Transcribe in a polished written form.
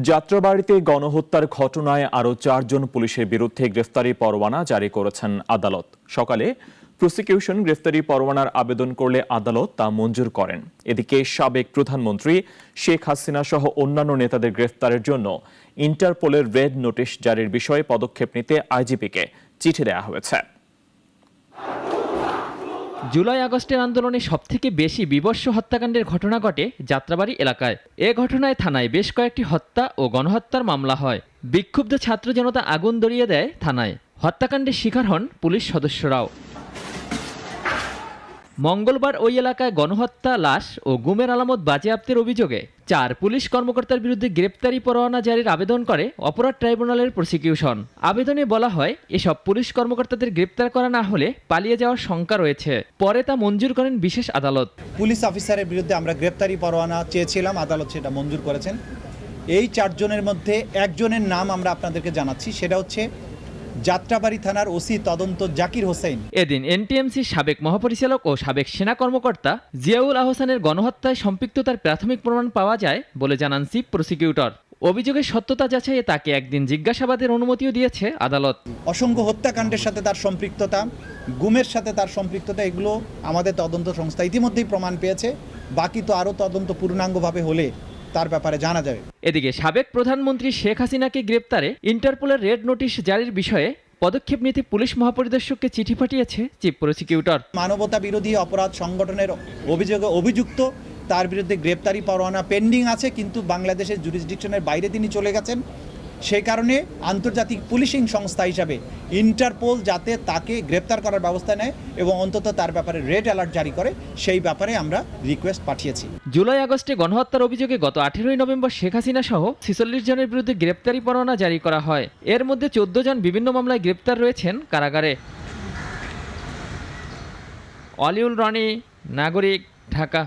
যাত্রাবাড়ীতে গণহত্যার ঘটনায় আরও 4 জন পুলিশের বিরুদ্ধে গ্রেফতারি পরোয়ানা জারি করেছেন আদালত। সকালে প্রসিকিউশন গ্রেফতারি পরোয়ানার আবেদন করলে আদালত তা মঞ্জুর করেন। এদিকে সাবেক প্রধানমন্ত্রী শেখ হাসিনা সহ অন্যান্য নেতাদের গ্রেফতারের জন্য ইন্টারপোলের রেড নোটিশ জারির বিষয়ে পদক্ষেপ নিতে আইজিপিকে চিঠি দেওয়া হয়েছে। জুলাই আগস্টের আন্দোলনে সবথেকে বেশি বীভৎস হত্যাকাণ্ডের ঘটনা ঘটে যাত্রাবাড়ী এলাকায়। এ ঘটনায় থানায় বেশ কয়েকটি হত্যা ও গণহত্যার মামলা হয়। বিক্ষুব্ধ ছাত্র জনতা আগুন ধরিয়ে দেয় থানায়। হত্যাকাণ্ডের শিকার হন পুলিশ সদস্যরাও। মঙ্গলবার ওই এলাকায় গণহত্যা, লাশ ও গুমের আলামত বাজেয়াপ্তের অভিযোগে 4 পুলিশ কর্মকর্তার বিরুদ্ধে গ্রেপ্তারি পরোয়ানা জারির আবেদন করে অপরাধ ট্রাইব্যুনালের প্রসিকিউশন। আবেদনে বলা হয়, এসব পুলিশ কর্মকর্তাদের গ্রেপ্তার করা না হলে পালিয়ে যাওয়ার শঙ্কা রয়েছে। পরে তা মঞ্জুর করেন বিশেষ আদালত। পুলিশ অফিসারের বিরুদ্ধে আমরা গ্রেপ্তারি পরোয়ানা চেয়েছিলাম, আদালত সেটা মঞ্জুর করেছেন। এই 4 জনের মধ্যে একজনের নাম আমরা আপনাদেরকে জানাচ্ছি, সেটা হচ্ছে যাত্রাবাড়ী থানার ওসি তদন্ত জাকির হোসেন। এদিন এনটিএমসির সাবেক মহাপরিচালক ও সাবেক সেনা কর্মকর্তা জিয়াউল আহসানের গণহত্যায় সম্পৃক্ততার প্রাথমিক প্রমাণ পাওয়া যায় বলে জানান চিফ প্রসিকিউটর। অভিযোগের সত্যতা যাচাইয়ে তাকে একদিন জিজ্ঞাসাবাদের অনুমতিও দিয়েছে আদালত। অসংখ্য হত্যাকাণ্ডের সাথে তার সম্পৃক্ততা, গুমের সাথে তার সম্পৃক্ততা, এগুলো আমাদের তদন্ত সংস্থা ইতিমধ্যেই প্রমাণ পেয়েছে। বাকি তো আরও তদন্ত পূর্ণাঙ্গভাবে হলে তার ব্যাপারে জানা যাবে। এদিকে সাবেক প্রধানমন্ত্রী শেখ হাসিনাকে গ্রেপ্তারে ইন্টারপোলের রেড নোটিশ জারির বিষয়ে পদক্ষেপ নিতে পুলিশ মহাপরিদর্শককে চিঠি পাঠিয়েছে চিফ প্রসিকিউটর। মানবতা বিরোধী অপরাধ সংগঠনের অভিযোগে অভিযুক্ত, তার বিরুদ্ধে গ্রেপ্তারি পরোয়ানা পেন্ডিং আছে, কিন্তু বাংলাদেশের জুরিসডিকশনের বাইরে তিনি চলে গেছেন। সেই কারণে আন্তর্জাতিক পুলিশিং সংস্থা হিসাবে ইন্টারপোল যাতে তাকে গ্রেপ্তার করার ব্যবস্থা নেয় এবং অন্তত তার ব্যাপারে রেড অ্যালার্ট জারি করে, সেই ব্যাপারে আমরা রিকোয়েস্ট পাঠিয়েছি। জুলাই আগস্টে গণহত্যার অভিযোগে গত 18 নভেম্বর শেখ হাসিনা সহ 46 জনের বিরুদ্ধে গ্রেপ্তারি পরোয়ানা জারি করা হয়। এর মধ্যে 14 জন বিভিন্ন মামলায় গ্রেপ্তার রয়েছেন কারাগারে। অলিউল রানী, নাগরিক, ঢাকা।